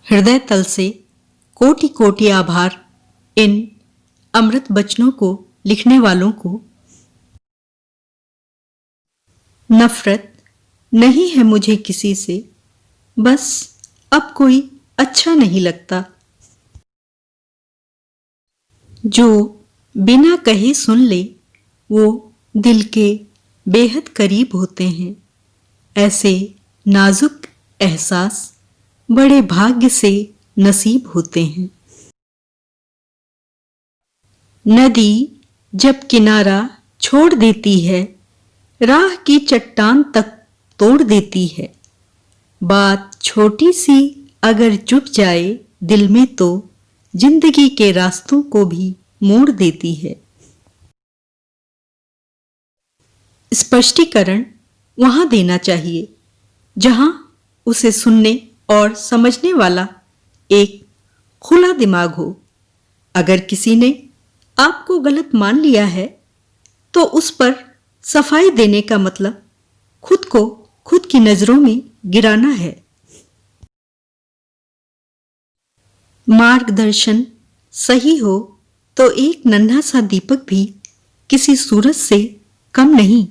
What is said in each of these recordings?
हृदय तल से कोटि कोटि आभार इन अमृत वचनों को लिखने वालों को। नफरत नहीं है मुझे किसी से, बस अब कोई अच्छा नहीं लगता। जो बिना कहे सुन ले वो दिल के बेहद करीब होते हैं। ऐसे नाजुक एहसास बड़े भाग्य से नसीब होते हैं। नदी जब किनारा छोड़ देती है, राह की चट्टान तक तोड़ देती है। बात छोटी सी अगर चुप जाए दिल में तो जिंदगी के रास्तों को भी मोड़ देती है। स्पष्टीकरण वहां देना चाहिए जहां उसे सुनने और समझने वाला एक खुला दिमाग हो। अगर किसी ने आपको गलत मान लिया है तो उस पर सफाई देने का मतलब खुद को खुद की नजरों में गिराना है। मार्गदर्शन सही हो तो एक नन्हा सा दीपक भी किसी सूरज से कम नहीं।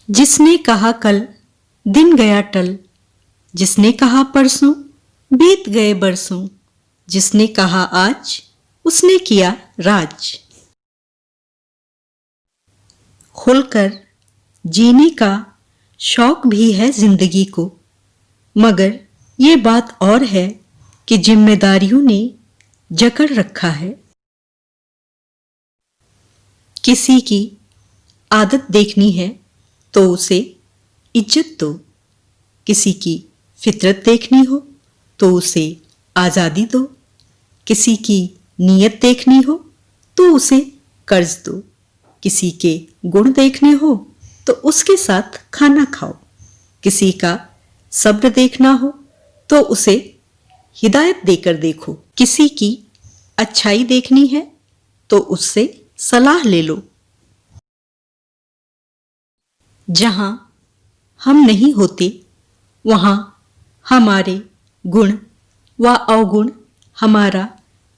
जिसने कहा कल दिन गया टल, जिसने कहा परसों बीत गए बरसों, जिसने कहा आज उसने किया राज। खुलकर जीने का शौक भी है जिंदगी को, मगर ये बात और है कि जिम्मेदारियों ने जकड़ रखा है। किसी की आदत देखनी है तो उसे इज्जत दो, किसी की फितरत देखनी हो तो उसे आजादी दो, किसी की नीयत देखनी हो तो उसे कर्ज दो, किसी के गुण देखने हो तो उसके साथ खाना खाओ, किसी का सब्र देखना हो तो उसे हिदायत देकर देखो, किसी की अच्छाई देखनी है तो उससे सलाह ले लो। जहां हम नहीं होते वहां हमारे गुण व अवगुण हमारा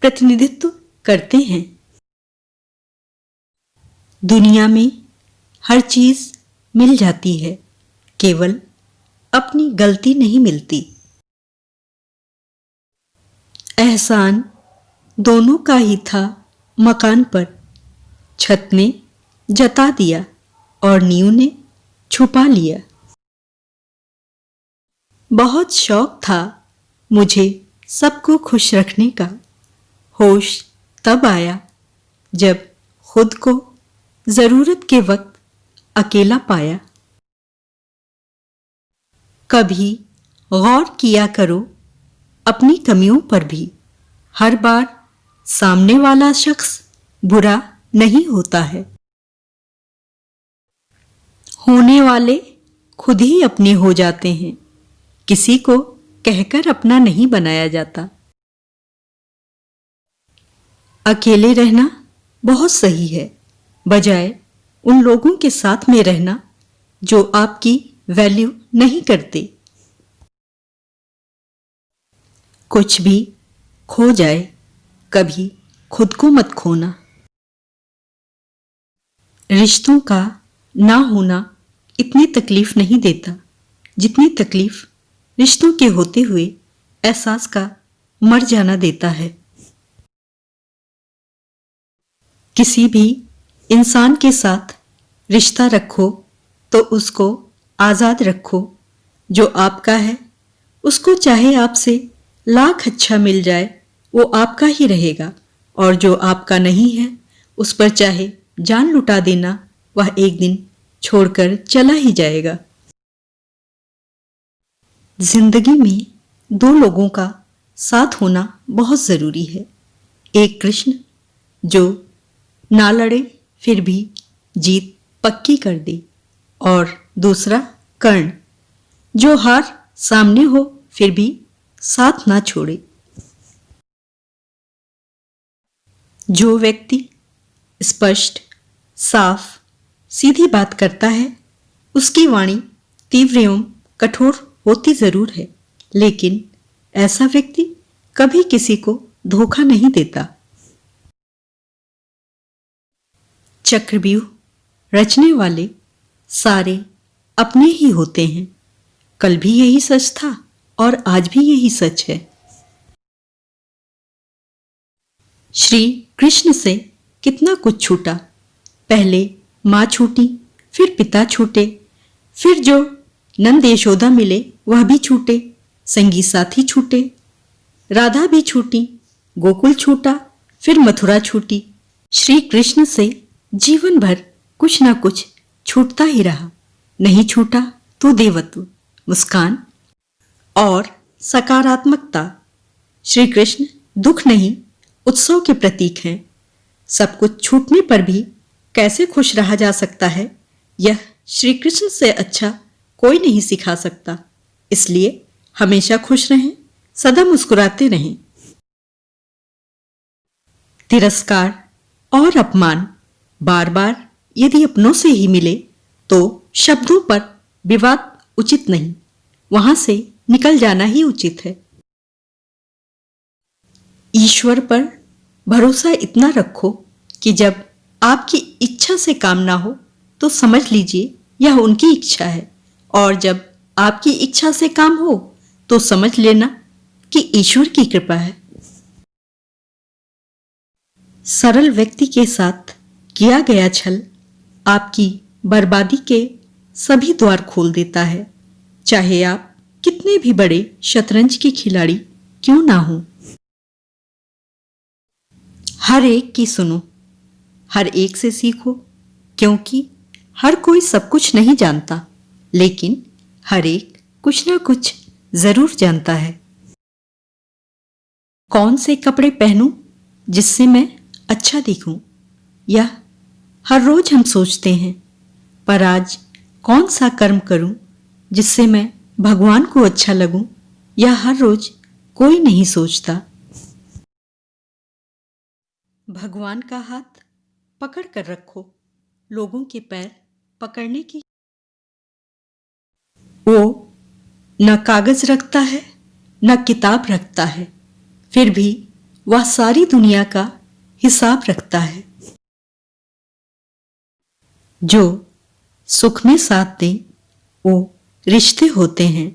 प्रतिनिधित्व करते हैं। दुनिया में हर चीज मिल जाती है, केवल अपनी गलती नहीं मिलती। एहसान दोनों का ही था मकान पर, छत ने जता दिया और नींव ने छुपा लिया। बहुत शौक था मुझे सबको खुश रखने का, होश तब आया जब खुद को जरूरत के वक्त अकेला पाया। कभी गौर किया करो अपनी कमियों पर भी, हर बार सामने वाला शख्स बुरा नहीं होता है। होने वाले खुद ही अपने हो जाते हैं, किसी को कहकर अपना नहीं बनाया जाता। अकेले रहना बहुत सही है, बजाय उन लोगों के साथ में रहना जो आपकी वैल्यू नहीं करते। कुछ भी खो जाए कभी खुद को मत खोना। रिश्तों का ना होना इतनी तकलीफ नहीं देता जितनी तकलीफ रिश्तों के होते हुए एहसास का मर जाना देता है। किसी भी इंसान के साथ रिश्ता रखो तो उसको आजाद रखो। जो आपका है उसको चाहे आपसे लाख अच्छा मिल जाए वो आपका ही रहेगा, और जो आपका नहीं है उस पर चाहे जान लुटा देना, वह एक दिन छोड़कर चला ही जाएगा। जिंदगी में दो लोगों का साथ होना बहुत जरूरी है। एक कृष्ण जो ना लड़े फिर भी जीत पक्की कर दे, और दूसरा कर्ण जो हार सामने हो फिर भी साथ ना छोड़े। जो व्यक्ति स्पष्ट, साफ, सीधी बात करता है उसकी वाणी तीव्र एवं कठोर होती जरूर है, लेकिन ऐसा व्यक्ति कभी किसी को धोखा नहीं देता। चक्रव्यूह रचने वाले सारे अपने ही होते हैं। कल भी यही सच था और आज भी यही सच है। श्री कृष्ण से कितना कुछ छूटा। पहले माँ छूटी, फिर पिता छूटे, फिर जो नंद यशोदा मिले वह भी छूटे, संगी साथी छूटे, राधा भी छूटी, गोकुल छूटा, फिर मथुरा छूटी। श्री कृष्ण से जीवन भर कुछ ना कुछ छूटता ही रहा। नहीं छूटा तो देवत्व, मुस्कान और सकारात्मकता। श्री कृष्ण दुख नहीं, उत्सव के प्रतीक हैं। सब कुछ छूटने पर भी कैसे खुश रहा जा सकता है, यह श्री कृष्ण से अच्छा कोई नहीं सिखा सकता। इसलिए हमेशा खुश रहें, सदा मुस्कुराते रहें। तिरस्कार और अपमान बार बार यदि अपनों से ही मिले तो शब्दों पर विवाद उचित नहीं, वहां से निकल जाना ही उचित है। ईश्वर पर भरोसा इतना रखो कि जब आपकी इच्छा से काम ना हो तो समझ लीजिए यह उनकी इच्छा है, और जब आपकी इच्छा से काम हो तो समझ लेना कि ईश्वर की कृपा है। सरल व्यक्ति के साथ किया गया छल आपकी बर्बादी के सभी द्वार खोल देता है, चाहे आप कितने भी बड़े शतरंज के खिलाड़ी क्यों ना हो। हर एक की सुनो, हर एक से सीखो, क्योंकि हर कोई सब कुछ नहीं जानता, लेकिन हर एक कुछ ना कुछ जरूर जानता है। कौन से कपड़े पहनूं जिससे मैं अच्छा दिखूं, यह हर रोज हम सोचते हैं, पर आज कौन सा कर्म करूं जिससे मैं भगवान को अच्छा लगूं, यह हर रोज कोई नहीं सोचता। भगवान का हाथ पकड़ कर रखो, लोगों के पैर पकड़ने की। वो न कागज रखता है न किताब रखता है, फिर भी वह सारी दुनिया का हिसाब रखता है। जो सुख में साथ दे वो रिश्ते होते हैं,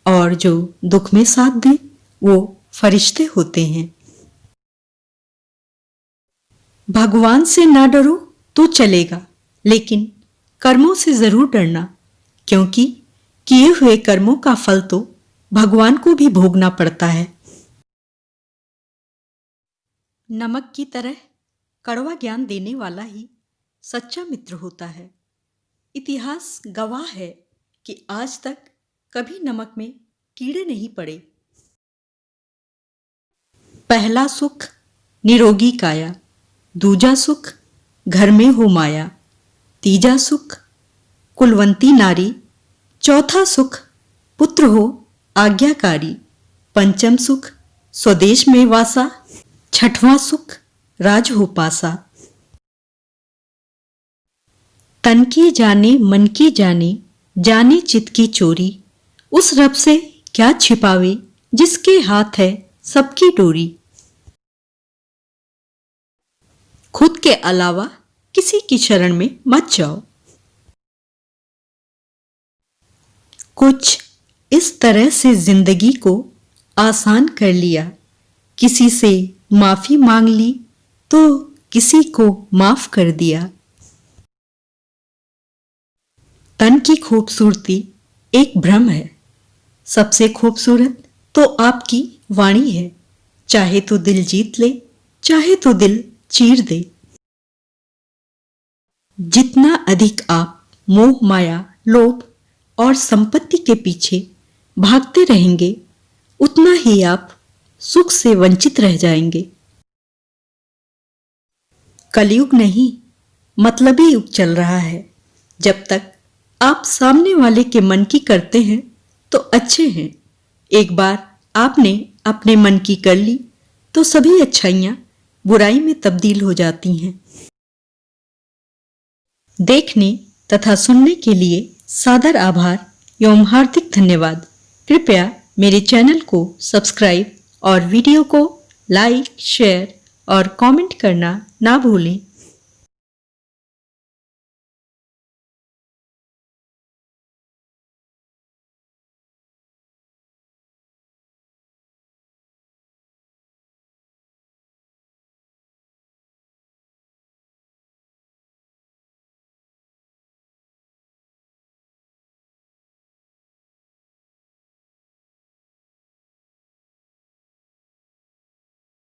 और जो दुख में साथ दे वो फरिश्ते होते हैं। भगवान से ना डरो तो चलेगा, लेकिन कर्मों से जरूर डरना, क्योंकि किए हुए कर्मों का फल तो भगवान को भी भोगना पड़ता है। नमक की तरह कड़वा ज्ञान देने वाला ही सच्चा मित्र होता है। इतिहास गवाह है कि आज तक कभी नमक में कीड़े नहीं पड़े। पहला सुख निरोगी काया, दूजा सुख घर में हो माया, तीजा सुख कुलवंती नारी, चौथा सुख पुत्र हो आज्ञाकारी, पंचम सुख स्वदेश में वासा, छठवां सुख राज हो पासा। तन की जाने मन की जाने, जाने चित की चोरी, उस रब से क्या छिपावे जिसके हाथ है सबकी डोरी। खुद के अलावा किसी की शरण में मत जाओ। कुछ इस तरह से जिंदगी को आसान कर लिया, किसी से माफी मांग ली तो किसी को माफ कर दिया। तन की खूबसूरती एक भ्रम है, सबसे खूबसूरत तो आपकी वाणी है। चाहे तो दिल जीत ले, चाहे तो दिल चीर दे। जितना अधिक आप मोह माया, लोभ और संपत्ति के पीछे भागते रहेंगे, उतना ही आप सुख से वंचित रह जाएंगे। कलयुग नहीं, मतलबी युग चल रहा है। जब तक आप सामने वाले के मन की करते हैं तो अच्छे हैं, एक बार आपने अपने मन की कर ली तो सभी अच्छाइयां बुराई में तब्दील हो जाती हैं। देखने तथा सुनने के लिए सादर आभार एवं हार्दिक धन्यवाद। कृपया मेरे चैनल को सब्सक्राइब और वीडियो को लाइक, शेयर और कमेंट करना ना भूलें।